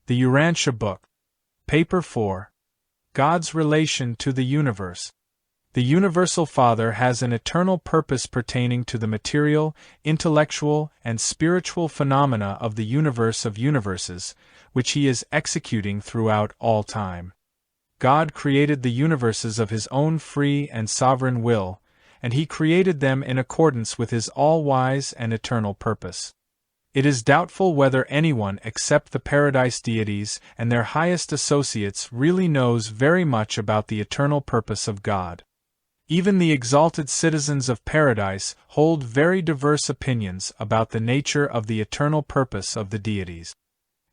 The Urantia Book. Paper 4. God's Relation to the Universe. The Universal Father has an eternal purpose pertaining to the material, intellectual, and spiritual phenomena of the universe of universes, which He is executing throughout all time. God created the universes of His own free and sovereign will, and He created them in accordance with His all-wise and eternal purpose. It is doubtful whether anyone except the Paradise deities and their highest associates really knows very much about the eternal purpose of God. Even the exalted citizens of Paradise hold very diverse opinions about the nature of the eternal purpose of the deities.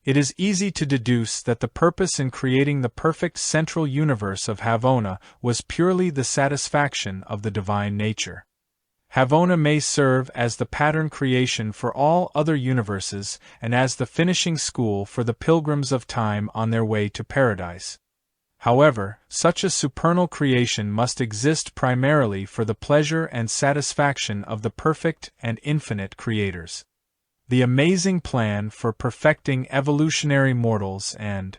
It is easy to deduce that the purpose in creating the perfect central universe of Havona was purely the satisfaction of the divine nature. Havona may serve as the pattern creation for all other universes and as the finishing school for the pilgrims of time on their way to Paradise. However, such a supernal creation must exist primarily for the pleasure and satisfaction of the perfect and infinite creators. The amazing plan for perfecting evolutionary mortals and,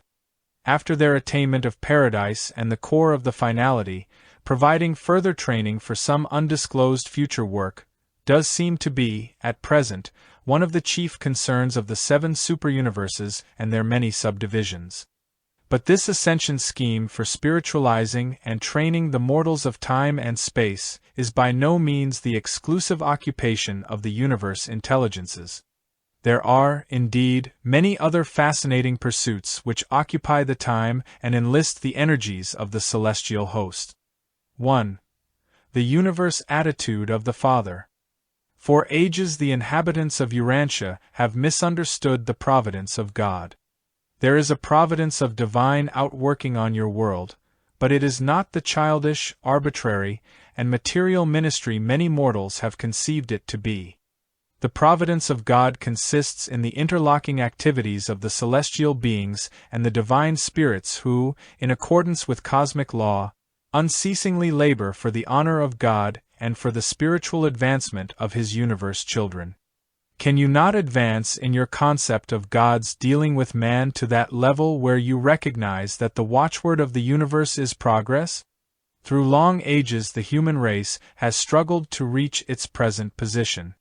after their attainment of Paradise and the core of the finality, providing further training for some undisclosed future work, does seem to be, at present, one of the chief concerns of the 7 superuniverses and their many subdivisions. But this ascension scheme for spiritualizing and training the mortals of time and space is by no means the exclusive occupation of the universe intelligences. There are, indeed, many other fascinating pursuits which occupy the time and enlist the energies of the celestial host. 1. The universe attitude of the Father. For ages the inhabitants of Urantia have misunderstood the providence of God. There is a providence of divine outworking on your world, but it is not the childish, arbitrary, and material ministry many mortals have conceived it to be. The providence of God consists in the interlocking activities of the celestial beings and the divine spirits who, in accordance with cosmic law, unceasingly labor for the honor of God and for the spiritual advancement of His universe children. Can you not advance in your concept of God's dealing with man to that level where you recognize that the watchword of the universe is progress? Through long ages the human race has struggled to reach its present position.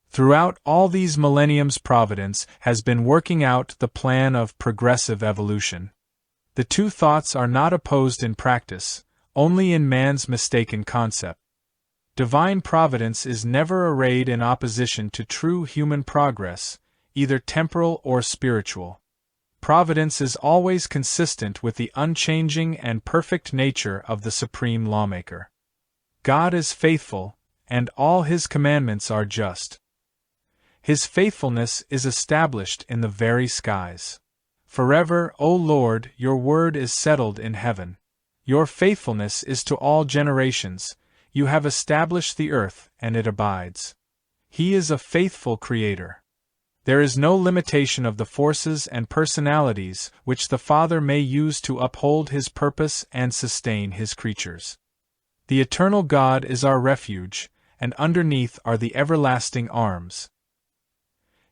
Throughout all these millenniums Providence has been working out the plan of progressive evolution. The two thoughts are not opposed in practice, only in man's mistaken concept. Divine providence is never arrayed in opposition to true human progress, either temporal or spiritual. Providence is always consistent with the unchanging and perfect nature of the supreme lawmaker. God is faithful, and all His commandments are just. His faithfulness is established in the very skies. Forever, O Lord, your word is settled in heaven. Your faithfulness is to all generations. You have established the earth, and it abides. He is a faithful Creator. There is no limitation of the forces and personalities which the Father may use to uphold His purpose and sustain His creatures. The eternal God is our refuge, and underneath are the everlasting arms.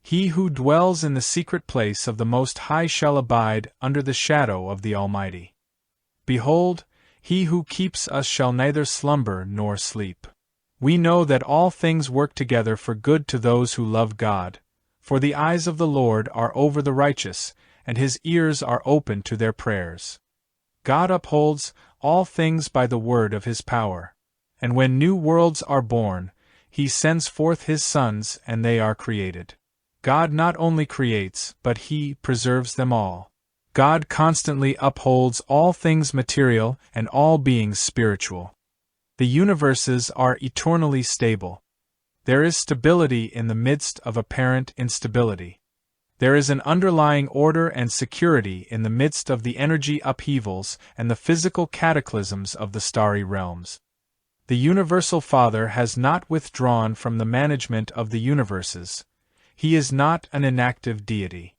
He who dwells in the secret place of the Most High shall abide under the shadow of the Almighty. Behold, He who keeps us shall neither slumber nor sleep. We know that all things work together for good to those who love God, for the eyes of the Lord are over the righteous, and His ears are open to their prayers. God upholds all things by the word of His power, and when new worlds are born, He sends forth His sons and they are created. God not only creates, but He preserves them all. God constantly upholds all things material and all beings spiritual. The universes are eternally stable. There is stability in the midst of apparent instability. There is an underlying order and security in the midst of the energy upheavals and the physical cataclysms of the starry realms. The Universal Father has not withdrawn from the management of the universes. He is not an inactive deity.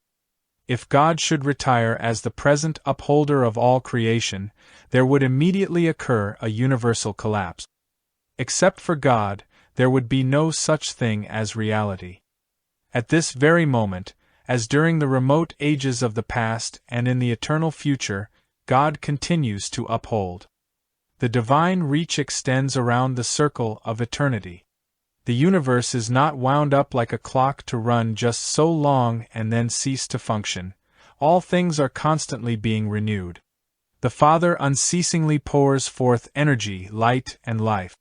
If God should retire as the present upholder of all creation, there would immediately occur a universal collapse. Except for God, there would be no such thing as reality. At this very moment, as during the remote ages of the past and in the eternal future, God continues to uphold. The divine reach extends around the circle of eternity. The universe is not wound up like a clock to run just so long and then cease to function. All things are constantly being renewed. The Father unceasingly pours forth energy, light, and life.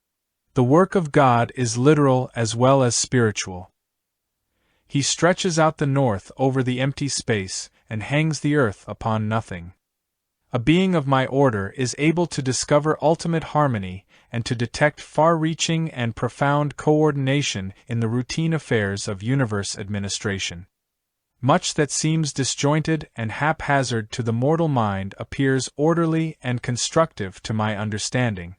The work of God is literal as well as spiritual. He stretches out the north over the empty space and hangs the earth upon nothing. A being of my order is able to discover ultimate harmony and to detect far-reaching and profound coordination in the routine affairs of universe administration. Much that seems disjointed and haphazard to the mortal mind appears orderly and constructive to my understanding.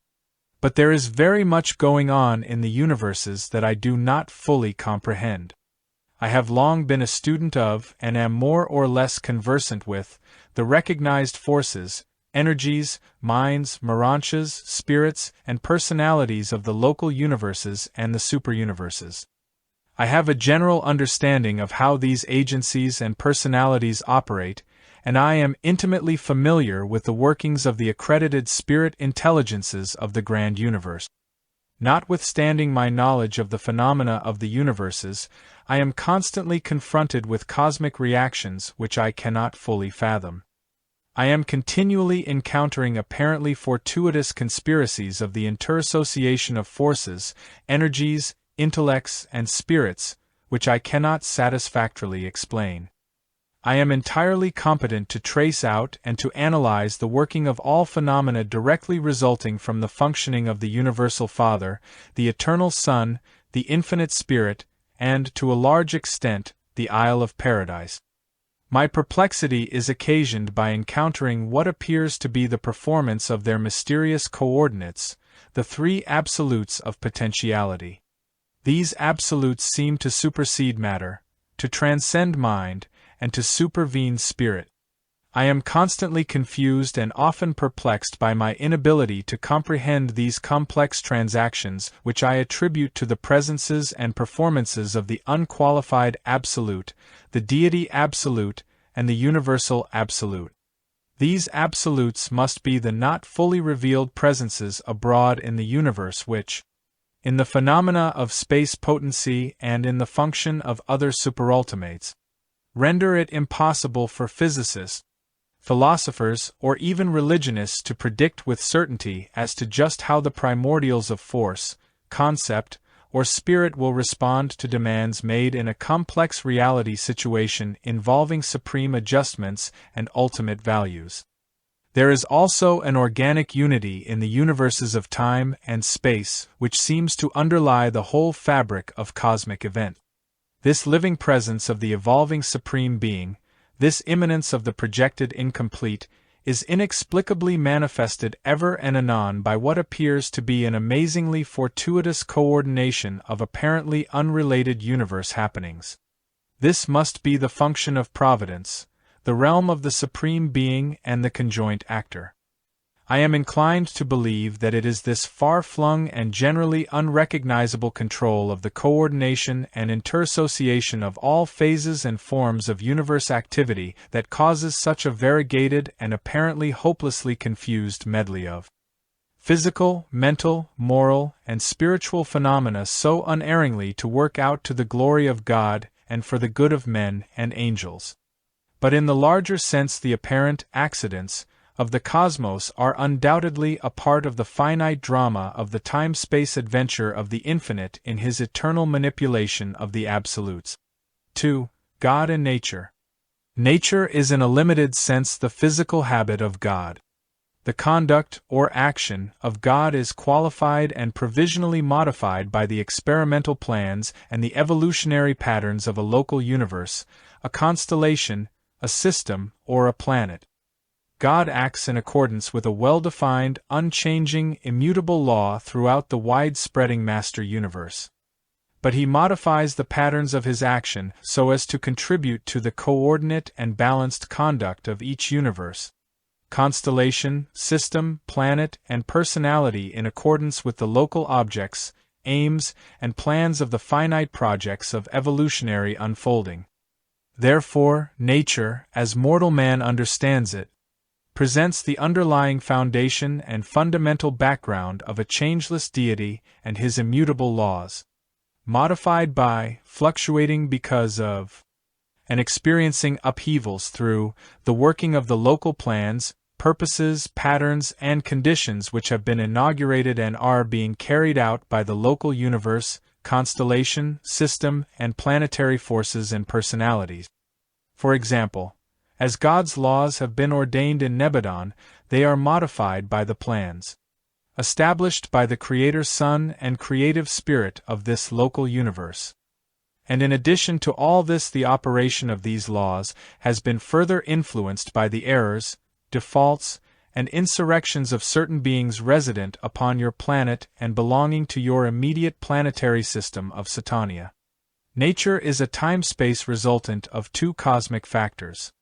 But there is very much going on in the universes that I do not fully comprehend. I have long been a student of, and am more or less conversant with, the recognized forces, energies, minds, mirantias, spirits, and personalities of the local universes and the superuniverses. I have a general understanding of how these agencies and personalities operate, and I am intimately familiar with the workings of the accredited spirit intelligences of the grand universe. Notwithstanding my knowledge of the phenomena of the universes, I am constantly confronted with cosmic reactions which I cannot fully fathom. I am continually encountering apparently fortuitous conspiracies of the interassociation of forces, energies, intellects, and spirits, which I cannot satisfactorily explain. I am entirely competent to trace out and to analyze the working of all phenomena directly resulting from the functioning of the Universal Father, the Eternal Son, the Infinite Spirit, and, to a large extent, the Isle of Paradise. My perplexity is occasioned by encountering what appears to be the performance of their mysterious coordinates, the three absolutes of potentiality. These absolutes seem to supersede matter, to transcend mind, and to supervene spirit. I am constantly confused and often perplexed by my inability to comprehend these complex transactions which I attribute to the presences and performances of the unqualified Absolute, the Deity Absolute, and the Universal Absolute. These Absolutes must be the not fully revealed presences abroad in the universe which, in the phenomena of space potency and in the function of other superultimates, render it impossible for physicists, philosophers, or even religionists to predict with certainty as to just how the primordials of force, concept, or spirit will respond to demands made in a complex reality situation involving supreme adjustments and ultimate values. There is also an organic unity in the universes of time and space which seems to underlie the whole fabric of cosmic event. This living presence of the evolving Supreme Being, this immanence of the projected incomplete, is inexplicably manifested ever and anon by what appears to be an amazingly fortuitous coordination of apparently unrelated universe happenings. This must be the function of providence, the realm of the Supreme Being and the conjoint actor. I am inclined to believe that it is this far-flung and generally unrecognizable control of the coordination and interassociation of all phases and forms of universe activity that causes such a variegated and apparently hopelessly confused medley of physical, mental, moral, and spiritual phenomena so unerringly to work out to the glory of God and for the good of men and angels. But in the larger sense the apparent accidents of the cosmos are undoubtedly a part of the finite drama of the time-space adventure of the infinite in his eternal manipulation of the absolutes. 2. God and Nature. Nature is in a limited sense the physical habit of God. The conduct, or action, of God is qualified and provisionally modified by the experimental plans and the evolutionary patterns of a local universe, a constellation, a system, or a planet. God acts in accordance with a well-defined, unchanging, immutable law throughout the wide-spreading master universe. But he modifies the patterns of his action so as to contribute to the coordinate and balanced conduct of each universe, constellation, system, planet, and personality in accordance with the local objects, aims, and plans of the finite projects of evolutionary unfolding. Therefore, nature, as mortal man understands it, presents the underlying foundation and fundamental background of a changeless deity and his immutable laws, modified by, fluctuating because of, and experiencing upheavals through the working of the local plans, purposes, patterns, and conditions which have been inaugurated and are being carried out by the local universe, constellation, system, and planetary forces and personalities. For example, as God's laws have been ordained in Nebadon, they are modified by the plans established by the Creator Son and creative Spirit of this local universe. And in addition to all this, the operation of these laws has been further influenced by the errors, defaults, and insurrections of certain beings resident upon your planet and belonging to your immediate planetary system of Satania. Nature is a time-space resultant of two cosmic factors.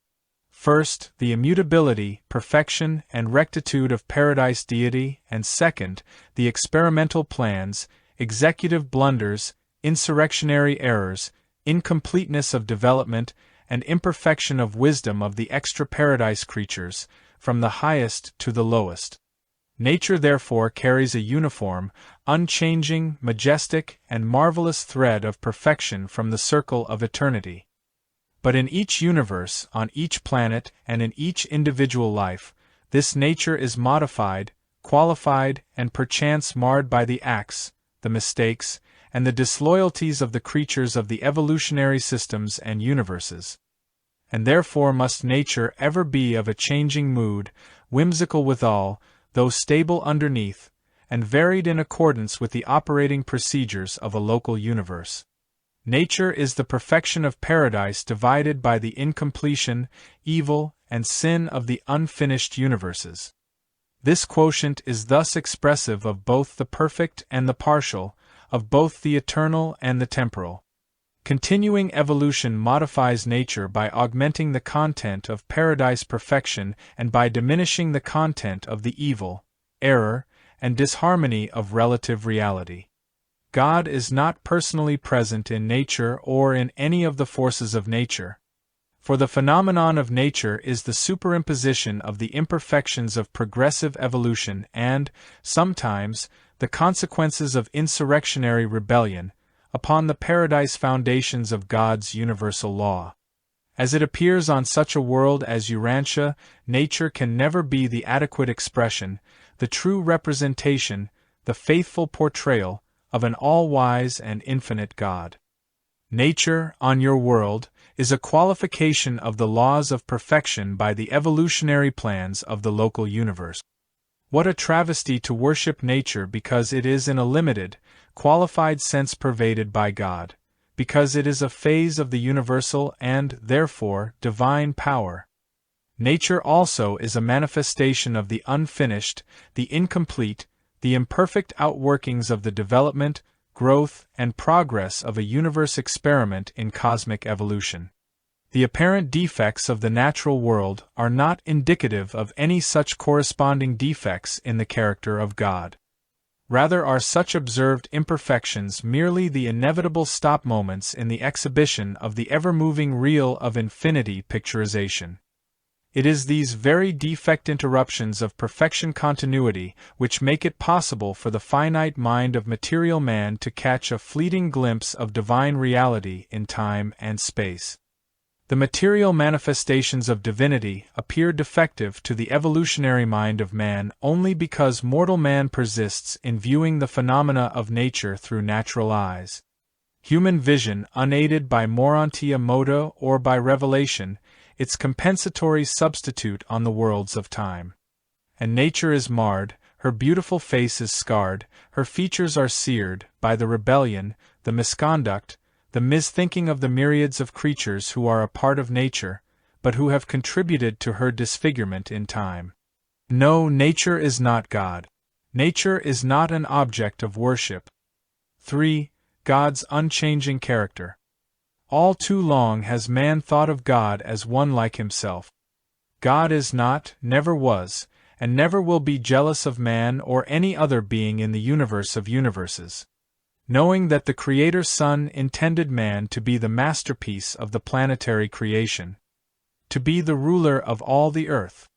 First, the immutability, perfection, and rectitude of Paradise deity, and second, the experimental plans, executive blunders, insurrectionary errors, incompleteness of development, and imperfection of wisdom of the extra-paradise creatures, from the highest to the lowest. Nature therefore carries a uniform, unchanging, majestic, and marvelous thread of perfection from the circle of eternity. But in each universe, on each planet, and in each individual life, this nature is modified, qualified, and perchance marred by the acts, the mistakes, and the disloyalties of the creatures of the evolutionary systems and universes. And therefore must nature ever be of a changing mood, whimsical withal, though stable underneath, and varied in accordance with the operating procedures of a local universe. Nature is the perfection of Paradise divided by the incompletion, evil, and sin of the unfinished universes. This quotient is thus expressive of both the perfect and the partial, of both the eternal and the temporal. Continuing evolution modifies nature by augmenting the content of Paradise perfection and by diminishing the content of the evil, error, and disharmony of relative reality. God is not personally present in nature or in any of the forces of nature. For the phenomenon of nature is the superimposition of the imperfections of progressive evolution and, sometimes, the consequences of insurrectionary rebellion, upon the Paradise foundations of God's universal law. As it appears on such a world as Urantia, nature can never be the adequate expression, the true representation, the faithful portrayal, of an all-wise and infinite God. Nature, on your world, is a qualification of the laws of perfection by the evolutionary plans of the local universe. What a travesty to worship nature because it is in a limited, qualified sense pervaded by God, because it is a phase of the universal and, therefore, divine power. Nature also is a manifestation of the unfinished, the incomplete, the imperfect outworkings of the development, growth, and progress of a universe experiment in cosmic evolution. The apparent defects of the natural world are not indicative of any such corresponding defects in the character of God. Rather are such observed imperfections merely the inevitable stop moments in the exhibition of the ever-moving reel of infinity picturization. It is these very defect interruptions of perfection continuity which make it possible for the finite mind of material man to catch a fleeting glimpse of divine reality in time and space. The material manifestations of divinity appear defective to the evolutionary mind of man only because mortal man persists in viewing the phenomena of nature through natural eyes. Human vision, unaided by Urantia moda or by revelation, its compensatory substitute on the worlds of time. And nature is marred, her beautiful face is scarred, her features are seared, by the rebellion, the misconduct, the misthinking of the myriads of creatures who are a part of nature, but who have contributed to her disfigurement in time. No, nature is not God. Nature is not an object of worship. 3. God's unchanging character. All too long has man thought of God as one like himself. God is not, never was, and never will be jealous of man or any other being in the universe of universes. knowing that the Creator Son intended man to be the masterpiece of the planetary creation, to be the ruler of all the earth.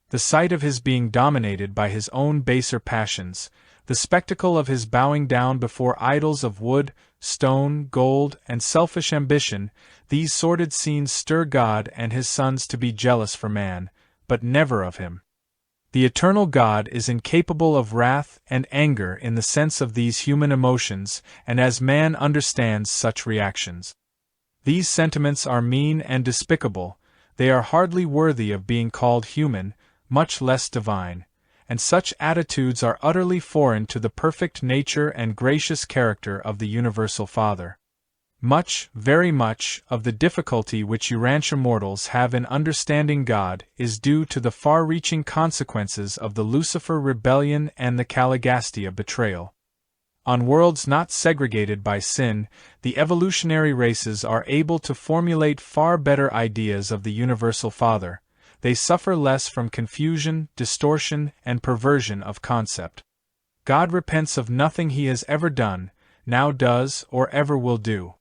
The sight of his being dominated by his own baser passions, the spectacle of his bowing down before idols of wood, stone, gold, and selfish ambition, these sordid scenes stir God and his sons to be jealous for man, but never of him. The eternal God is incapable of wrath and anger in the sense of these human emotions, and as man understands such reactions. These sentiments are mean and despicable, they are hardly worthy of being called human, much less divine, and such attitudes are utterly foreign to the perfect nature and gracious character of the Universal Father. Much, very much, of the difficulty which Urantia mortals have in understanding God is due to the far-reaching consequences of the Lucifer rebellion and the Caligastia betrayal. On worlds not segregated by sin, the evolutionary races are able to formulate far better ideas of the Universal Father. They suffer less from confusion, distortion, and perversion of concept. God repents of nothing he has ever done, now does, or ever will do.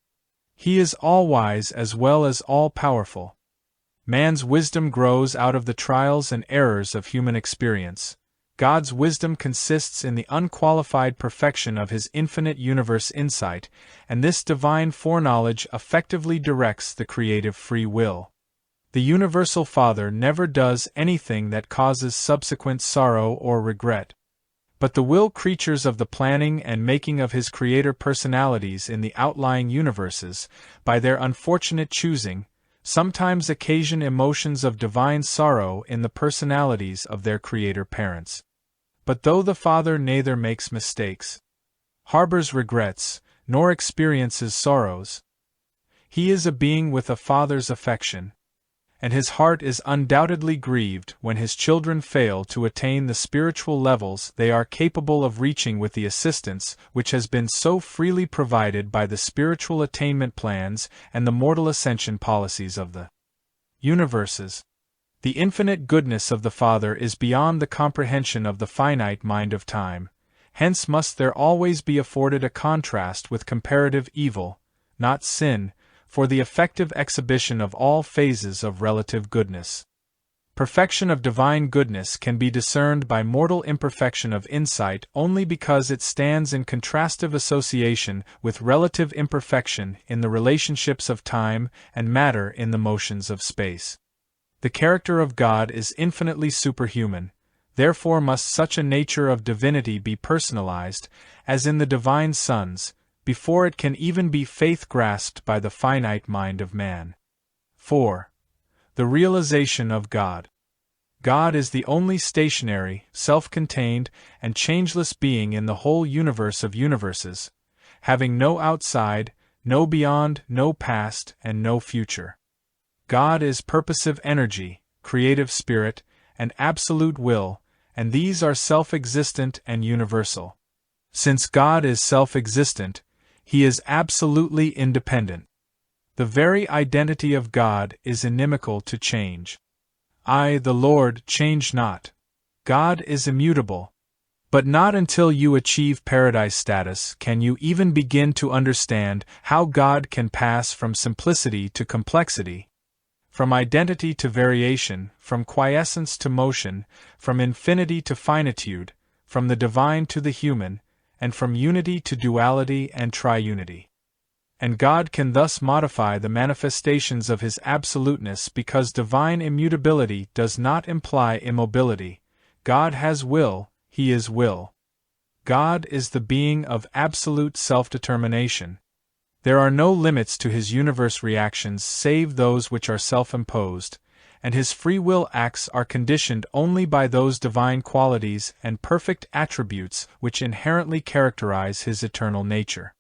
He is all-wise as well as all-powerful. Man's wisdom grows out of the trials and errors of human experience. God's wisdom consists in the unqualified perfection of his infinite universe insight, and this divine foreknowledge effectively directs the creative free will. The Universal Father never does anything that causes subsequent sorrow or regret. But the will creatures of the planning and making of his creator personalities in the outlying universes, by their unfortunate choosing, sometimes occasion emotions of divine sorrow in the personalities of their creator parents. But though the Father neither makes mistakes, harbors regrets, nor experiences sorrows, he is a being with a Father's affection, and his heart is undoubtedly grieved when his children fail to attain the spiritual levels they are capable of reaching with the assistance which has been so freely provided by the spiritual attainment plans and the mortal ascension policies of the universes. The infinite goodness of the Father is beyond the comprehension of the finite mind of time, hence must there always be afforded a contrast with comparative evil, not sin, for the effective exhibition of all phases of relative goodness. Perfection of divine goodness can be discerned by mortal imperfection of insight only because it stands in contrastive association with relative imperfection in the relationships of time and matter in the motions of space. The character of God is infinitely superhuman, therefore must such a nature of divinity be personalized, as in the divine sons, before it can even be faith grasped by the finite mind of man. 4. The realization of God. God is the only stationary, self-contained, and changeless being in the whole universe of universes, having no outside, no beyond, no past, and no future. God is purposive energy, creative spirit, and absolute will, and these are self-existent and universal. Since God is self-existent, he is absolutely independent. The very identity of God is inimical to change. I, the Lord, change not. God is immutable. But not until you achieve paradise status can you even begin to understand how God can pass from simplicity to complexity, from identity to variation, from quiescence to motion, from infinity to finitude, from the divine to the human, and from unity to duality and triunity. And God can thus modify the manifestations of his absoluteness because divine immutability does not imply immobility. God has will, he is will. God is the being of absolute self-determination. There are no limits to his universe reactions save those which are self-imposed, and his free will acts are conditioned only by those divine qualities and perfect attributes which inherently characterize his eternal nature.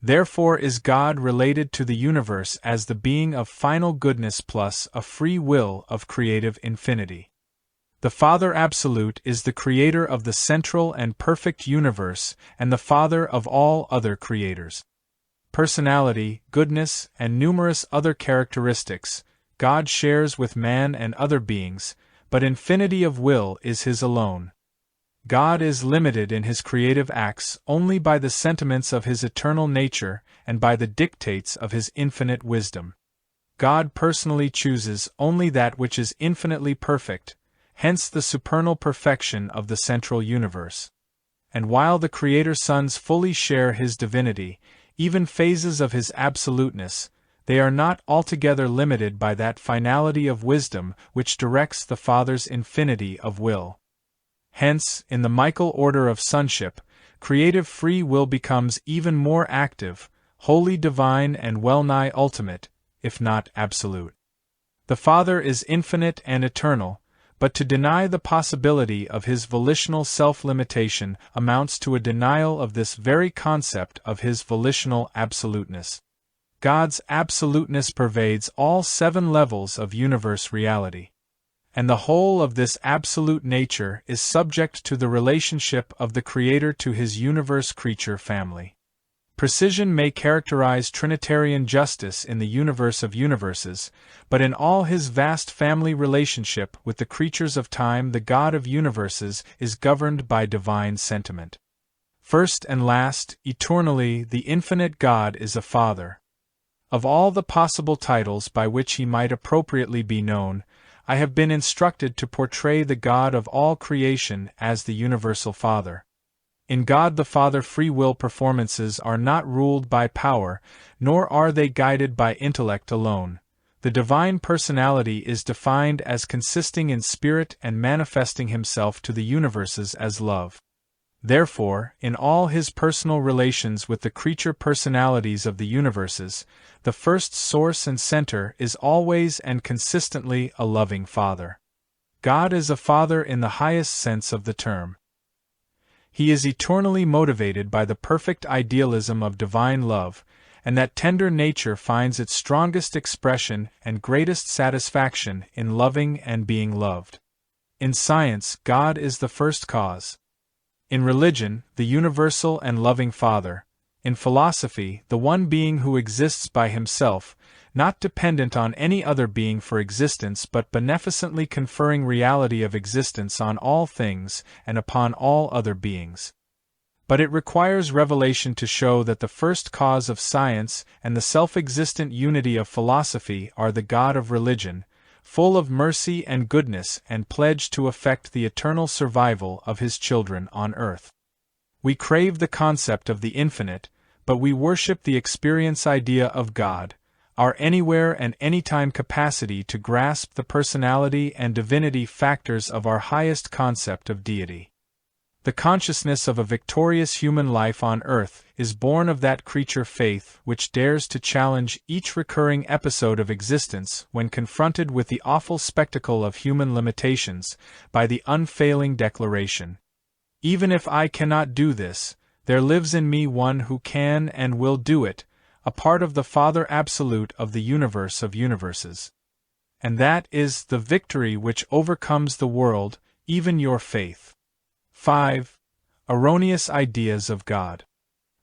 Therefore is God related to the universe as the being of final goodness plus a free will of creative infinity. The Father Absolute is the creator of the central and perfect universe and the Father of all other creators. Personality, goodness, and numerous other characteristics God shares with man and other beings, but infinity of will is his alone. God is limited in his creative acts only by the sentiments of his eternal nature and by the dictates of his infinite wisdom. God personally chooses only that which is infinitely perfect, hence the supernal perfection of the central universe. And while the Creator sons fully share his divinity, even phases of his absoluteness, they are not altogether limited by that finality of wisdom which directs the Father's infinity of will. Hence, in the Michael order of sonship, creative free will becomes even more active, wholly divine and well-nigh ultimate, if not absolute. The Father is infinite and eternal, but to deny the possibility of his volitional self-limitation amounts to a denial of this very concept of his volitional absoluteness. God's absoluteness pervades all 7 levels of universe reality. And the whole of this absolute nature is subject to the relationship of the Creator to his universe creature family. Precision may characterize Trinitarian justice in the universe of universes, but in all his vast family relationship with the creatures of time, the God of universes is governed by divine sentiment. First and last, eternally, the infinite God is a Father. Of all the possible titles by which he might appropriately be known, I have been instructed to portray the God of all creation as the Universal Father. In God the Father, free will performances are not ruled by power, nor are they guided by intellect alone. The divine personality is defined as consisting in spirit and manifesting himself to the universes as love. Therefore, in all his personal relations with the creature personalities of the universes, the first source and center is always and consistently a loving Father. God is a Father in the highest sense of the term. He is eternally motivated by the perfect idealism of divine love, and that tender nature finds its strongest expression and greatest satisfaction in loving and being loved. In science, God is the first cause. In religion, the universal and loving Father. In philosophy, the one being who exists by himself, not dependent on any other being for existence but beneficently conferring reality of existence on all things and upon all other beings. But it requires revelation to show that the first cause of science and the self-existent unity of philosophy are the God of religion, full of mercy and goodness and pledged to effect the eternal survival of his children on earth. We crave the concept of the infinite, but we worship the experience idea of God, our anywhere and anytime capacity to grasp the personality and divinity factors of our highest concept of deity. The consciousness of a victorious human life on earth is born of that creature faith which dares to challenge each recurring episode of existence when confronted with the awful spectacle of human limitations, by the unfailing declaration, "Even if I cannot do this, there lives in me one who can and will do it, a part of the Father Absolute of the universe of universes." And that is the victory which overcomes the world, even your faith. 5. Erroneous ideas of God.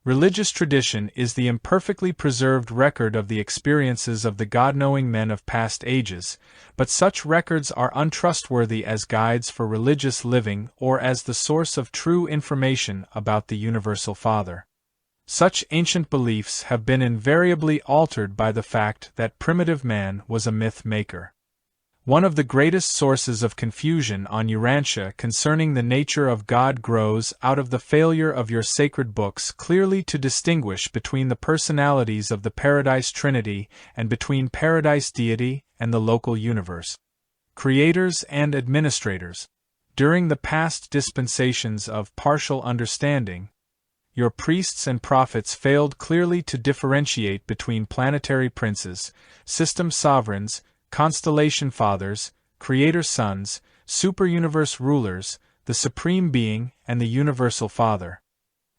Religious tradition is the imperfectly preserved record of the experiences of the God-knowing men of past ages, but such records are untrustworthy as guides for religious living or as the source of true information about the Universal Father. Such ancient beliefs have been invariably altered by the fact that primitive man was a myth maker. One of the greatest sources of confusion on Urantia concerning the nature of God grows out of the failure of your sacred books clearly to distinguish between the personalities of the Paradise Trinity and between Paradise Deity and the local universe. Creators and administrators, during the past dispensations of partial understanding, your priests and prophets failed clearly to differentiate between planetary princes, system sovereigns, constellation fathers, creator sons, super-universe rulers, the Supreme Being, and the Universal Father.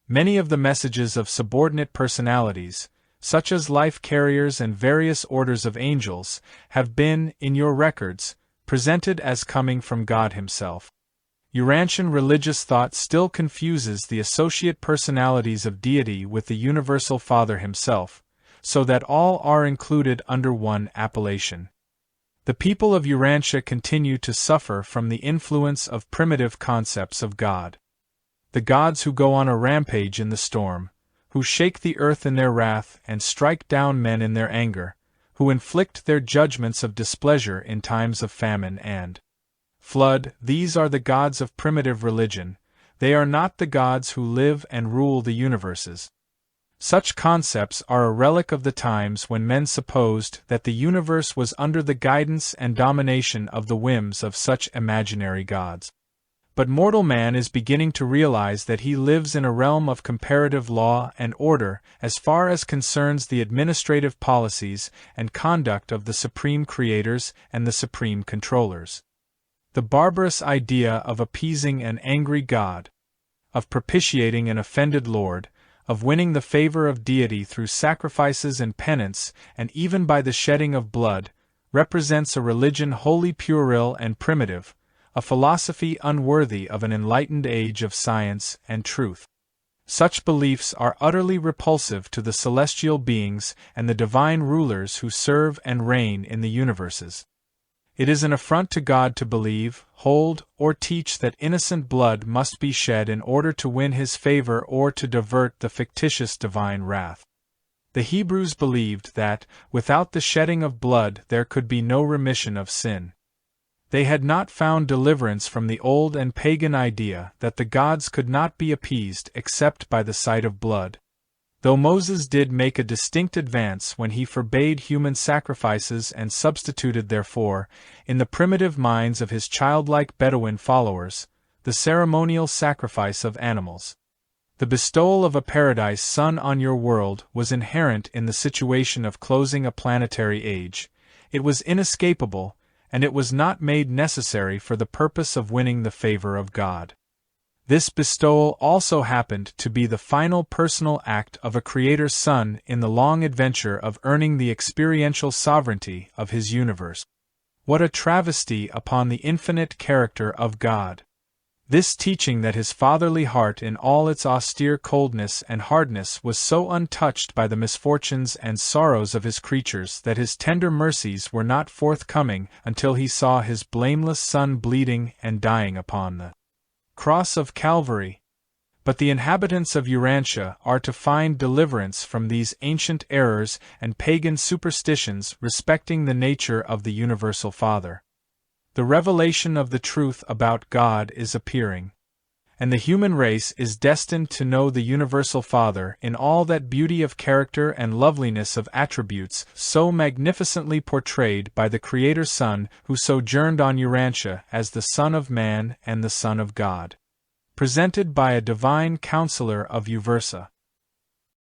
Many of the messages of subordinate personalities, such as life carriers and various orders of angels, have been, in your records, presented as coming from God Himself. Urantian religious thought still confuses the associate personalities of deity with the Universal Father Himself, so that all are included under one appellation. The people of Urantia continue to suffer from the influence of primitive concepts of God. the gods who go on a rampage in the storm, who shake the earth in their wrath and strike down men in their anger, who inflict their judgments of displeasure in times of famine and flood. These are the gods of primitive religion. They are not the gods who live and rule the universes. Such concepts are a relic of the times when men supposed that the universe was under the guidance and domination of the whims of such imaginary gods. But mortal man is beginning to realize that he lives in a realm of comparative law and order as far as concerns the administrative policies and conduct of the supreme creators and the supreme controllers. The barbarous idea of appeasing an angry God, of propitiating an offended Lord, of winning the favor of deity through sacrifices and penance and even by the shedding of blood, represents a religion wholly puerile and primitive, a philosophy unworthy of an enlightened age of science and truth. Such beliefs are utterly repulsive to the celestial beings and the divine rulers who serve and reign in the universes. It is an affront to God to believe, hold, or teach that innocent blood must be shed in order to win His favor or to divert the fictitious divine wrath. The Hebrews believed that, without the shedding of blood, there could be no remission of sin. They had not found deliverance from the old and pagan idea that the gods could not be appeased except by the sight of blood. Though Moses did make a distinct advance when he forbade human sacrifices and substituted therefore, in the primitive minds of his childlike Bedouin followers, the ceremonial sacrifice of animals. The bestowal of a paradise sun on your world was inherent in the situation of closing a planetary age. It was inescapable, and it was not made necessary for the purpose of winning the favor of God. This bestowal also happened to be the final personal act of a Creator's Son in the long adventure of earning the experiential sovereignty of His universe. What a travesty upon the infinite character of God! This teaching that His fatherly heart in all its austere coldness and hardness was so untouched by the misfortunes and sorrows of His creatures that His tender mercies were not forthcoming until He saw His blameless Son bleeding and dying upon the cross of Calvary. But the inhabitants of Urantia are to find deliverance from these ancient errors and pagan superstitions respecting the nature of the Universal Father. The revelation of the truth about God is appearing, and the human race is destined to know the Universal Father in all that beauty of character and loveliness of attributes so magnificently portrayed by the Creator Son who sojourned on Urantia as the Son of Man and the Son of God. Presented by a divine counselor of Uversa.